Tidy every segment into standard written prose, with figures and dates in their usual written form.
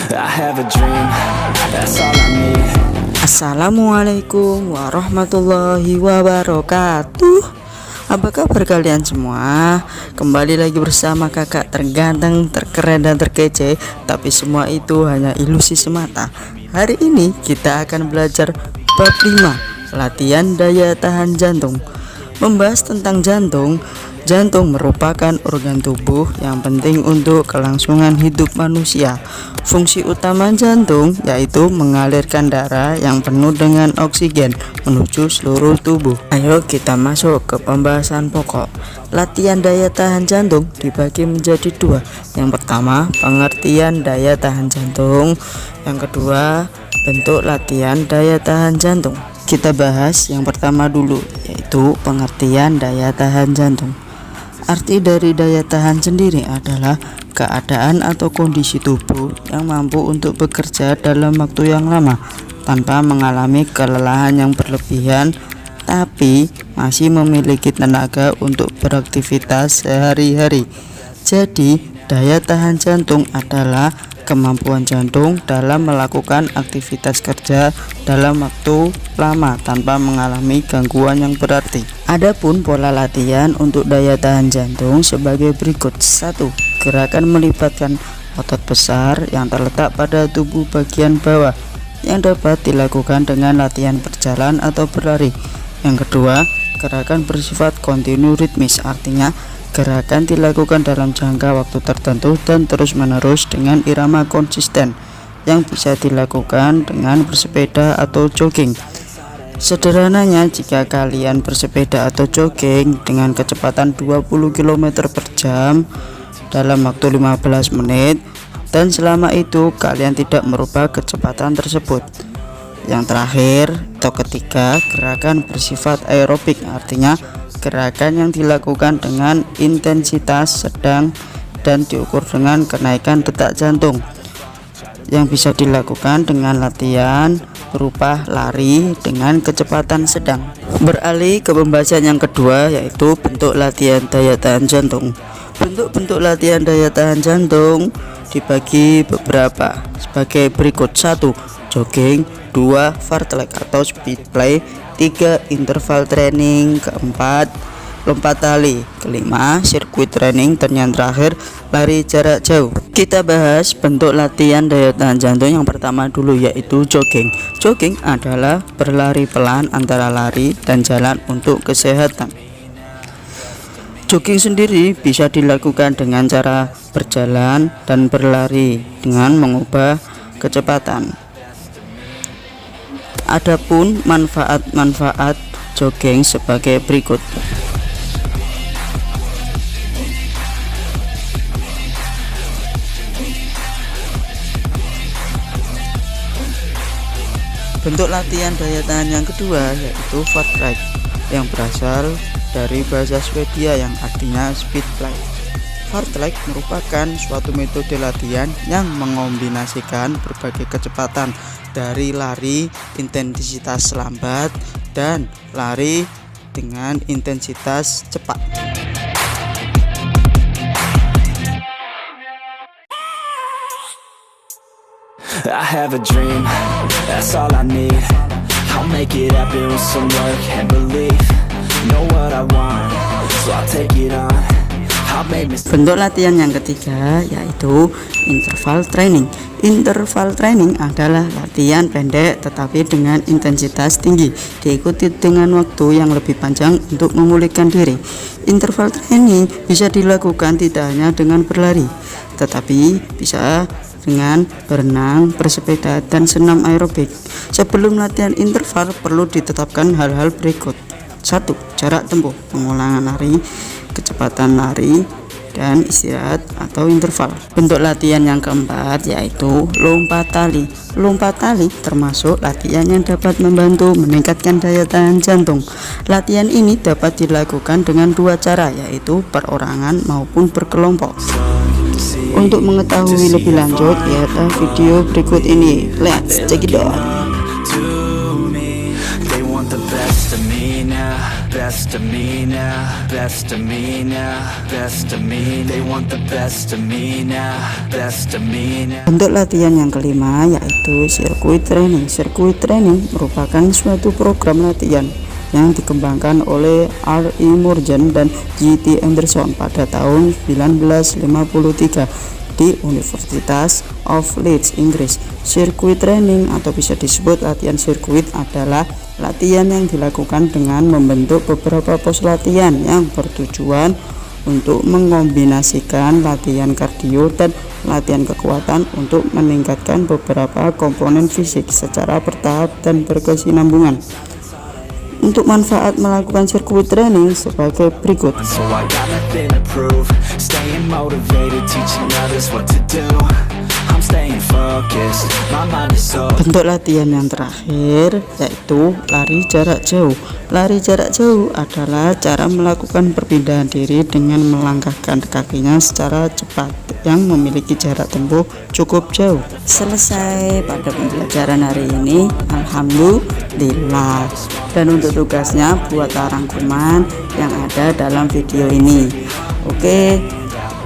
I have a dream, that's all I need. Assalamualaikum warahmatullahi wabarakatuh. Apa kabar kalian semua? Kembali lagi bersama kakak terganteng, terkeren dan terkece. Tapi semua itu hanya ilusi semata. Hari ini kita akan belajar bab 5, latihan daya tahan jantung. Membahas tentang jantung. Jantung merupakan organ tubuh yang penting untuk kelangsungan hidup manusia. Fungsi utama jantung yaitu mengalirkan darah yang penuh dengan oksigen menuju seluruh tubuh. Ayo kita masuk ke pembahasan pokok. Latihan daya tahan jantung dibagi menjadi dua. Yang pertama, pengertian daya tahan jantung. Yang kedua, bentuk latihan daya tahan jantung. Kita bahas yang pertama dulu, yaitu pengertian daya tahan jantung. Arti dari daya tahan sendiri adalah keadaan atau kondisi tubuh yang mampu untuk bekerja dalam waktu yang lama tanpa mengalami kelelahan yang berlebihan, tapi masih memiliki tenaga untuk beraktivitas sehari-hari. Jadi, daya tahan jantung adalah kemampuan jantung dalam melakukan aktivitas kerja dalam waktu lama tanpa mengalami gangguan yang berarti. Adapun pola latihan untuk daya tahan jantung sebagai berikut. 1. Gerakan melibatkan otot besar yang terletak pada tubuh bagian bawah yang dapat dilakukan dengan latihan berjalan atau berlari. Yang kedua, gerakan bersifat kontinu ritmis, artinya gerakan dilakukan dalam jangka waktu tertentu dan terus-menerus dengan irama konsisten yang bisa dilakukan dengan bersepeda atau jogging. Sederhananya, jika kalian bersepeda atau jogging dengan kecepatan 20 km per jam dalam waktu 15 menit dan selama itu kalian tidak merubah kecepatan tersebut. Yang terakhir atau ketiga, gerakan bersifat aerobik, artinya gerakan yang dilakukan dengan intensitas sedang dan diukur dengan kenaikan detak jantung yang bisa dilakukan dengan latihan berupa lari dengan kecepatan sedang. Beralih ke pembahasan yang kedua, yaitu bentuk latihan daya tahan jantung. Bentuk-bentuk latihan daya tahan jantung dibagi beberapa sebagai berikut. 1. Jogging. 2. Fartlek atau speed play. 3. Interval training. 4. Lompat tali. 5. Sirkuit training. Dan yang terakhir, lari jarak jauh. Kita bahas bentuk latihan daya tahan jantung yang pertama dulu, yaitu jogging. Jogging adalah berlari pelan antara lari dan jalan untuk kesehatan. Jogging sendiri bisa dilakukan dengan cara berjalan dan berlari dengan mengubah kecepatan. Adapun manfaat-manfaat jogging sebagai berikut. Bentuk latihan daya tahan yang kedua yaitu fartlek yang berasal dari bahasa Swedia yang artinya speed play. Fartlek merupakan suatu metode latihan yang mengombinasikan berbagai kecepatan dari lari intensitas lambat dan lari dengan intensitas cepat. I have a dream, that's all I need. I'll make it happen with some work and belief. Know what I want, so I'll take it on. Bentuk latihan yang ketiga yaitu interval training. Interval training adalah latihan pendek tetapi dengan intensitas tinggi, diikuti dengan waktu yang lebih panjang untuk memulihkan diri. Interval training bisa dilakukan tidak hanya dengan berlari, tetapi bisa dengan berenang, bersepeda, dan senam aerobik. Sebelum latihan interval perlu ditetapkan hal-hal berikut. 1. Jarak tempuh, pengulangan lari, kecepatan lari, dan istirahat atau interval. Bentuk latihan yang keempat yaitu lompat tali. Lompat tali termasuk latihan yang dapat membantu meningkatkan daya tahan jantung. Latihan ini dapat dilakukan dengan dua cara, yaitu perorangan maupun berkelompok. Untuk mengetahui lebih lanjut, lihat video berikut ini. Let's check it out. best of me now, best of me now, best of me. They want the best of me now, best of me now. Untuk latihan yang kelima yaitu sirkuit training. Sirkuit training merupakan suatu program latihan yang dikembangkan oleh R.E. Morgan dan J.T. Anderson pada tahun 1953 di Universitas of Leeds, Inggris. Sirkuit training atau bisa disebut latihan sirkuit adalah latihan yang dilakukan dengan membentuk beberapa pos latihan yang bertujuan untuk mengombinasikan latihan kardio dan latihan kekuatan untuk meningkatkan beberapa komponen fisik secara bertahap dan berkesinambungan. Untuk manfaat melakukan sirkuit training sebagai berikut. So I got nothing to prove, staying motivated, teaching others what to do. I'm staying focused, my mind is so. Bentuk latihan yang terakhir yaitu lari jarak jauh. Lari jarak jauh adalah cara melakukan perpindahan diri dengan melangkahkan kakinya secara cepat yang memiliki jarak tempuh cukup jauh. Selesai pada pembelajaran hari ini, alhamdulillah. Dan untuk tugasnya buatlah rangkuman yang ada dalam video ini. Oke,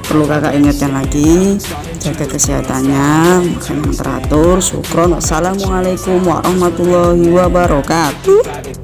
perlu kakak ingatkan lagi, jaga kesehatannya, makan yang teratur. Syukron. Wassalamualaikum warahmatullahi wabarakatuh.